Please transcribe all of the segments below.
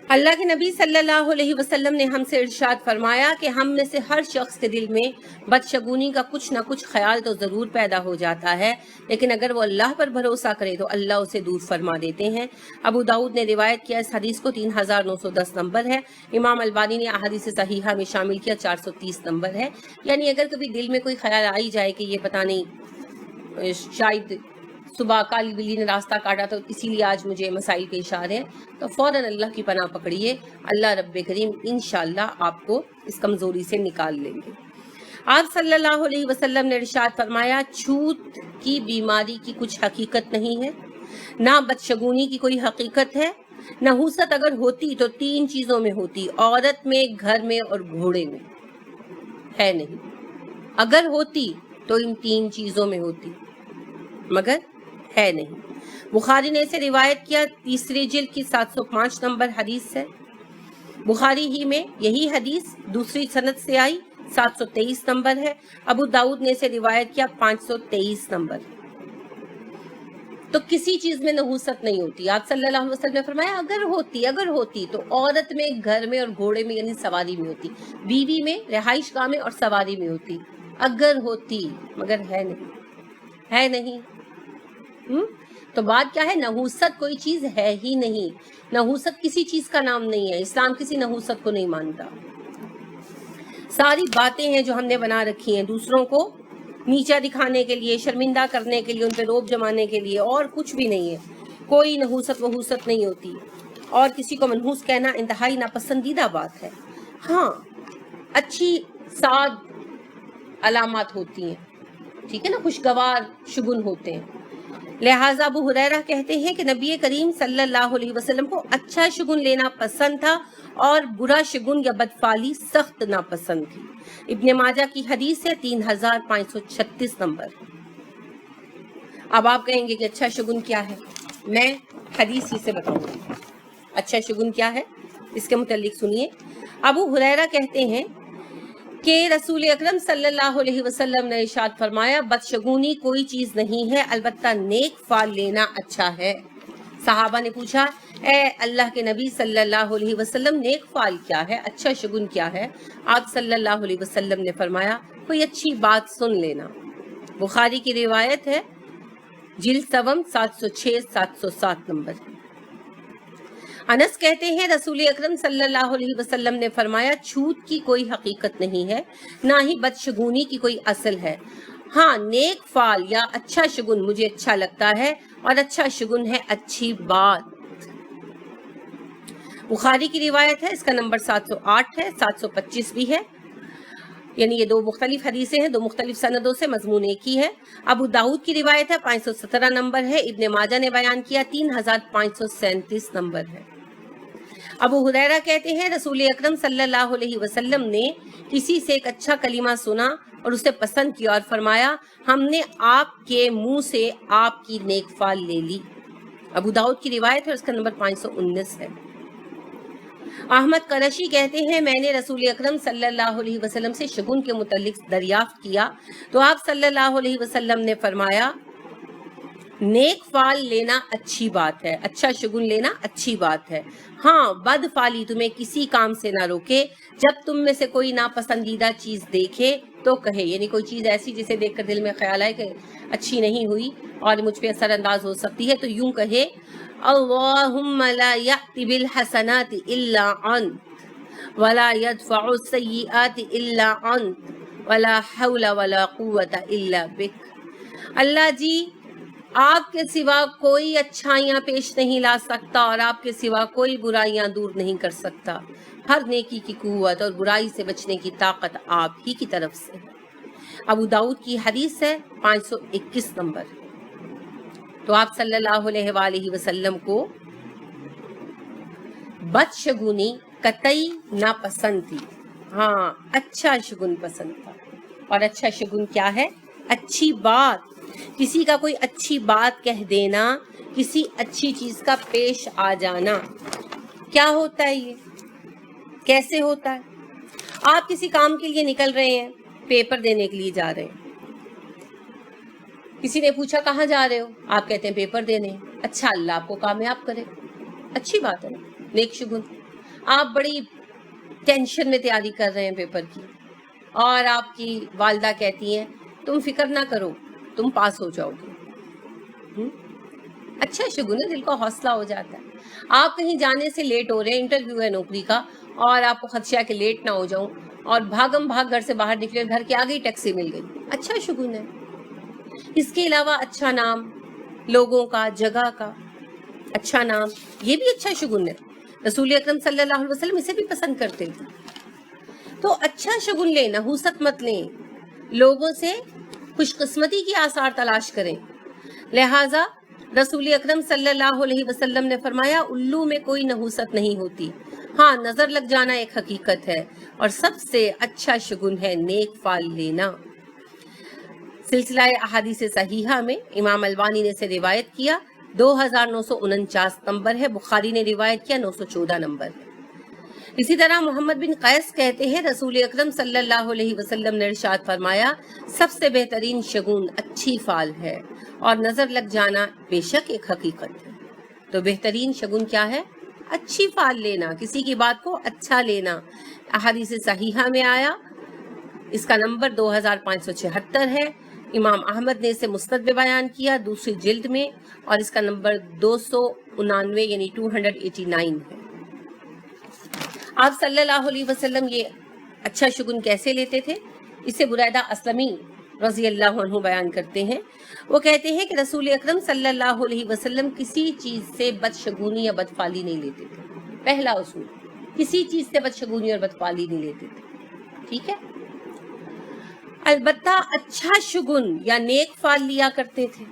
اللہ کے نبی صلی اللہ علیہ وسلم نے ہم سے ارشاد فرمایا کہ ہم میں سے ہر شخص کے دل میں بدشگونی کا کچھ نہ کچھ خیال تو ضرور پیدا ہو جاتا ہے، لیکن اگر وہ اللہ پر بھروسہ کرے تو اللہ اسے دور فرما دیتے ہیں۔ ابو داؤد نے روایت کیا، اس حدیث کو 3910 نمبر ہے۔ امام البانی نے احادیث صحیحہ میں شامل کیا، 430 نمبر ہے۔ یعنی اگر کبھی دل میں کوئی خیال آئی جائے کہ یہ پتہ نہیں شاید صبح کالی بلی نے راستہ کاٹا تو اسی لیے آج مجھے مسائل پیش آ رہے ہیں، تو فوراً اللہ کی پناہ پکڑیے، اللہ رب کریم انشاءاللہ آپ کو اس کمزوری سے نکال لیں گے۔ آپ صلی اللہ علیہ وسلم نے ارشاد فرمایا، چھوت کی بیماری کی کچھ حقیقت نہیں ہے، نہ بدشگونی کی کوئی حقیقت ہے۔ نحوست اگر ہوتی تو 3 چیزوں میں ہوتی، عورت میں، گھر میں اور گھوڑے میں، ہے نہیں۔ اگر ہوتی تو ان 3 چیزوں میں ہوتی، مگر ہے نہیں۔ بخاری نے اسے روایت کیا، 3 جلد کی 705 نمبر حدیث ہے۔ بخاری ہی میں یہی حدیث دوسری سند سے آئی، 723 نمبر ہے۔ ابو داؤد نے اسے روایت کیا، 523 نمبر۔ تو کسی چیز میں نحوست نہیں ہوتی۔ آپ صلی اللہ علیہ وسلم نے فرمایا اگر ہوتی تو عورت میں، گھر میں اور گھوڑے میں یعنی سواری میں ہوتی، بیوی میں، رہائش گاہ میں اور سواری میں ہوتی۔ اگر ہوتی، مگر ہے نہیں۔ تو بات کیا ہے؟ نحوست کوئی چیز ہے ہی نہیں، نحوست کسی چیز کا نام نہیں ہے، اسلام کسی نحوست کو نہیں مانتا۔ ساری باتیں ہیں جو ہم نے بنا رکھی ہیں دوسروں کو نیچا دکھانے کے لیے، شرمندہ کرنے کے لیے، ان پہ روب جمانے کے لیے، اور کچھ بھی نہیں ہے۔ کوئی نحوست وحوست نہیں ہوتی، اور کسی کو منحوس کہنا انتہائی ناپسندیدہ بات ہے۔ ہاں، اچھی ساد علامات ہوتی ہیں، ٹھیک ہے نا، خوشگوار شگن ہوتے ہیں۔ لہٰذا ابو ہریرہ کہتے ہیں کہ نبی کریم صلی اللہ علیہ وسلم کو اچھا شگن لینا پسند تھا اور برا شگن یا بدفعلی سخت ناپسند تھی۔ ابن ماجہ کی حدیث ہے، 3536 نمبر۔ اب آپ کہیں گے کہ اچھا شگن کیا ہے؟ میں حدیث ہی سے بتاؤں گی اچھا شگن کیا ہے، اس کے متعلق سنیے۔ ابو ہریرہ کہتے ہیں کہ رسول اکرم صلی اللہ علیہ وسلم نے ارشاد فرمایا، بدشگونی کوئی چیز نہیں ہے، البتہ نیک فال لینا اچھا ہے۔ صحابہ نے پوچھا، اے اللہ کے نبی صلی اللہ علیہ وسلم، نیک فال کیا ہے، اچھا شگن کیا ہے؟ آپ صلی اللہ علیہ وسلم نے فرمایا، کوئی اچھی بات سن لینا۔ بخاری کی روایت ہے، جلد سوم 706-707 نمبر۔ انس کہتے ہیں رسول اکرم صلی اللہ علیہ وسلم نے فرمایا، چھوت کی کوئی حقیقت نہیں ہے، نہ ہی بدشگونی کی کوئی اصل ہے۔ ہاں، نیک فال یا اچھا شگن مجھے اچھا لگتا ہے، اور اچھا شگن ہے اچھی بات۔ بخاری کی روایت ہے، اس کا نمبر 708 ہے، 725 بھی ہے، یعنی یہ 2 مختلف حدیثیں ہیں، 2 مختلف سندوں سے، مضمون ایک ہی ہے۔ ابو داؤد کی روایت ہے، 517 نمبر ہے۔ ابن ماجہ نے بیان کیا، 3537 نمبر ہے۔ ابو ہریرہ کہتے ہیں رسول اکرم صلی اللہ علیہ وسلم نے کسی سے ایک اچھا کلمہ سنا اور اسے پسند کیا اور فرمایا، ہم نے آپ کے منہ سے آپ کی نیک فال لے لی۔ ابو داؤد کی روایت ہے، اس کا نمبر 519 ہے۔ احمد قرشی کہتے ہیں، میں نے رسول اکرم صلی اللہ علیہ وسلم سے شگن کے متعلق دریافت کیا تو آپ صلی اللہ علیہ وسلم نے فرمایا، نیک فال لینا اچھی بات ہے، اچھا شگن لینا اچھی بات ہے۔ ہاں، بد فالی تمہیں کسی کام سے نہ روکے، جب تم میں سے کوئی ناپسندیدہ چیز دیکھے تو کہے، یعنی کوئی چیز ایسی جسے دیکھ کر دل میں خیال آئے کہ اچھی نہیں ہوئی اور مجھ پہ اثر انداز ہو سکتی ہے، تو یوں کہے، اللہم لا یأتی بالحسنات الا انت ولا یدفع السیئات الا انت ولا حول ولا قوة الا بک۔ اللہ جی، آپ کے سوا کوئی اچھائیاں پیش نہیں لا سکتا اور آپ کے سوا کوئی برائیاں دور نہیں کر سکتا۔ ہر نیکی کی قوت اور برائی سے بچنے کی طاقت آپ ہی کی طرف سے ہے۔ ابو داؤد کی حدیث ہے، 521 نمبر۔ تو آپ صلی اللہ علیہ وآلہ وسلم کو بدشگونی قطعی ناپسند تھی، ہاں اچھا شگن پسند تھا۔ اور اچھا شگن کیا ہے؟ اچھی بات، کسی کا کوئی اچھی بات کہہ دینا، کسی اچھی چیز کا پیش آ جانا۔ کیا ہوتا ہے یہ؟ کیسے ہوتا ہے؟ آپ کسی کام کے لیے نکل رہے ہیں، پیپر دینے کے لیے جا رہے ہیں، کسی نے پوچھا کہاں جا رہے ہو؟ آپ کہتے ہیں پیپر دینے۔ اچھا، اللہ آپ کو کامیاب کرے، اچھی بات ہے نا، نیک شگن۔ آپ بڑی ٹینشن میں تیاری کر رہے ہیں پیپر کی، اور آپ کی والدہ کہتی ہیں تم فکر نہ کرو، تم پاس ہو جاؤ گے، اچھا شگن ہے، دل کو حوصلہ ہو جاتا ہے۔ آپ کہیں جانے سے لیٹ ہو رہے ہیں، انٹرویو ہے نوکری کا، اور آپ کو خدشہ ہے کہ لیٹ نہ ہو جاؤں، اور بھاگم بھاگ گھر سے باہر نکلے، گھر کے آگے ہی ٹیکسی مل گئی، اچھا شگن ہے۔ اس کے علاوہ اچھا نام، لوگوں کا، جگہ کا اچھا نام، یہ بھی اچھا شگن ہے۔ رسول اکرم صلی اللہ علیہ وسلم اسے بھی پسند کرتے تھے۔ تو اچھا شگن لیں، نحوست مت لیں، لوگوں سے خوش قسمتی کی آثار تلاش کریں۔ لہٰذا رسول اکرم صلی اللہ علیہ وسلم نے فرمایا الو میں کوئی نحوست نہیں ہوتی، ہاں نظر لگ جانا ایک حقیقت ہے، اور سب سے اچھا شگن ہے نیک فال لینا۔ سلسلہ احادیث صحیحہ میں امام البانی نے اسے روایت کیا، 2949 نمبر ہے، بخاری نے روایت کیا 914 نمبر ہے۔ اسی طرح محمد بن قیس کہتے ہیں رسول اکرم صلی اللہ علیہ وسلم نے ارشاد فرمایا سب سے بہترین شگون اچھی فال ہے، اور نظر لگ جانا بے شک ایک حقیقت ہے۔ تو بہترین شگون کیا ہے؟ اچھی فال لینا، کسی کی بات کو اچھا لینا۔ احادیث صحیحہ میں آیا، اس کا نمبر 2576 ہے، امام احمد نے اسے مسند میں بیان کیا دوسری جلد میں، اور اس کا نمبر 299 یعنی 289 ہے۔ آپ صلی اللہ علیہ وسلم یہ اچھا شگن کیسے لیتے تھے؟ اسے بریدہ اسلمی رضی اللہ عنہ بیان کرتے ہیں۔ وہ کہتے ہیں کہ رسول اکرم صلی اللہ علیہ وسلم کسی چیز سے بدشگونی یا بدفالی نہیں لیتے تھے۔ پہلا اصول، کسی چیز سے بدشگونی اور بدفالی نہیں لیتے تھے، ٹھیک ہے؟ البتہ اچھا شگن یا نیک فال لیا کرتے تھے۔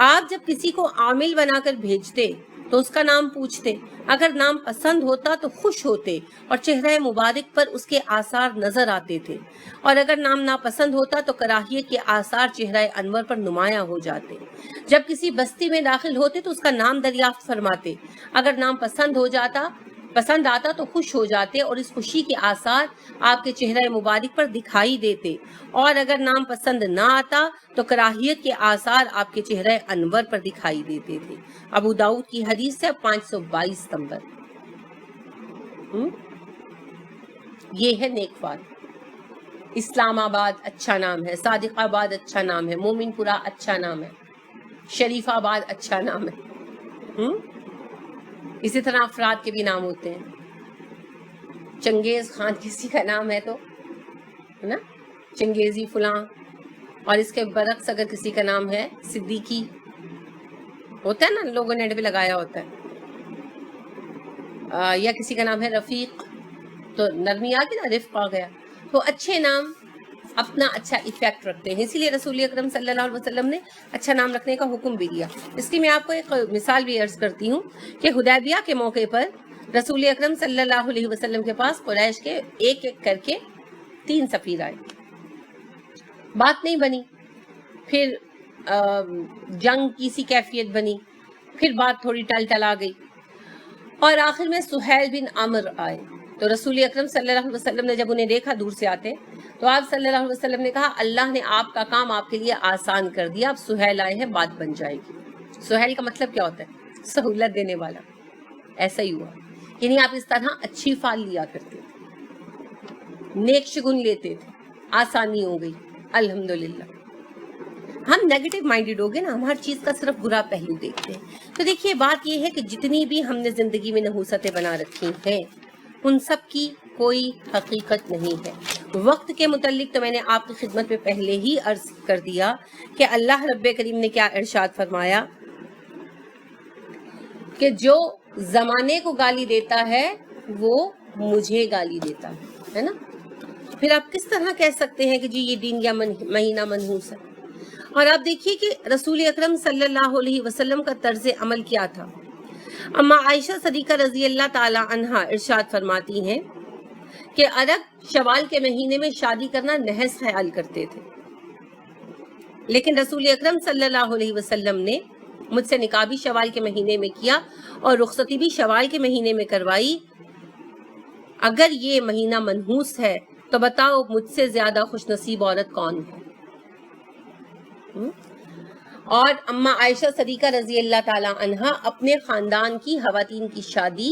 آپ جب کسی کو عامل بنا کر بھیجتے تو اس کا نام پوچھتے، اگر نام پسند ہوتا تو خوش ہوتے اور چہرہ مبارک پر اس کے آثار نظر آتے تھے، اور اگر نام ناپسند ہوتا تو کراہیت کے آثار چہرہ انور پر نمایاں ہو جاتے۔ جب کسی بستی میں داخل ہوتے تو اس کا نام دریافت فرماتے، اگر نام پسند آتا تو خوش ہو جاتے اور اس خوشی کے آثار آپ کے چہرہ مبارک پر دکھائی دیتے، اور اگر نام پسند نہ آتا تو کراہیت کے آثار آپ کے چہرہ انور پر دکھائی دیتے تھے۔ ابو داؤد کی حدیث ہے 522 نمبر۔ یہ ہے نیک فال۔ اسلام آباد اچھا نام ہے، صادق آباد اچھا نام ہے، مومن پورہ اچھا نام ہے، شریف آباد اچھا نام ہے۔ اسی طرح افراد کے بھی نام ہوتے ہیں۔ چنگیز خان کسی کا نام ہے تو نا چنگیزی فلاں، اور اس کے برعکس اگر کسی کا نام ہے صدیقی ہوتا ہے نا، لوگوں نے ایڈ بھی لگایا ہوتا ہے، یا کسی کا نام ہے رفیق تو نرمی آ گئی نا، رفق آ گیا۔ تو اچھے نام اپنا اچھا ایفیکٹ رکھتے ہیں، اسی لیے رسول اکرم صلی اللہ علیہ وسلم نے اچھا نام رکھنے کا حکم بھی دیا۔ اس کی میں آپ کو ایک مثال بھی عرض کرتی ہوں کہ حدیبیہ کے موقع پر رسول اکرم صلی اللہ علیہ وسلم کے پاس قریش کے ایک ایک کر کے 3 سفیر آئے، بات نہیں بنی، پھر جنگ کی سی کیفیت بنی، پھر بات تھوڑی ٹل آ گئی، اور آخر میں سہیل بن عمر آئے۔ تو رسول اکرم صلی اللہ علیہ وسلم نے جب انہیں دیکھا دور سے آتے تو آپ صلی اللہ علیہ وسلم نے کہا اللہ نے آپ کا کام آپ کے لیے آسان کر دیا، اب سہیل آئے ہیں، بات بن جائے گی۔ سہیل کا مطلب کیا ہوتا ہے؟ سہولت دینے والا، ایسا ہی ہوا۔ یعنی آپ اس طرح اچھی فال لیا کرتے تھے، نیک شگن لیتے تھے، آسانی ہو گئی الحمدللہ۔ ہم نیگیٹو مائنڈیڈ ہو گئے نا، ہم ہر چیز کا صرف برا پہلو دیکھتے ہیں۔ تو دیکھیے بات یہ ہے کہ جتنی بھی ہم نے زندگی میں نحوستیں بنا رکھی ہیں ان سب کی کوئی حقیقت نہیں ہے۔ وقت کے متعلق تو میں نے آپ کی خدمت میں پہلے ہی عرض کر دیا کہ اللہ رب کریم نے کیا ارشاد فرمایا کہ جو زمانے کو گالی دیتا ہے وہ مجھے گالی دیتا ہے نا؟ پھر آپ کس طرح کہہ سکتے ہیں کہ جی یہ دن یا مہینہ منحوس ہے؟ اور آپ دیکھیے کہ رسول اکرم صلی اللہ علیہ وسلم کا طرز عمل کیا تھا۔ اما عائشہ صدیقہ رضی اللہ تعالی عنہا ارشاد فرماتی ہیں کہ عرب شوال کے مہینے میں شادی کرنا نحس خیال کرتے تھے، لیکن رسول اکرم صلی اللہ علیہ وسلم نے مجھ سے نکاح بھی شوال کے مہینے میں کیا اور رخصتی بھی شوال کے مہینے میں کروائی۔ اگر یہ مہینہ منحوس ہے تو بتاؤ مجھ سے زیادہ خوش نصیب عورت کون ہے؟ اور اما عائشہ صدیقہ رضی اللہ تعالی عنہا اپنے خاندان کی خواتین کی شادی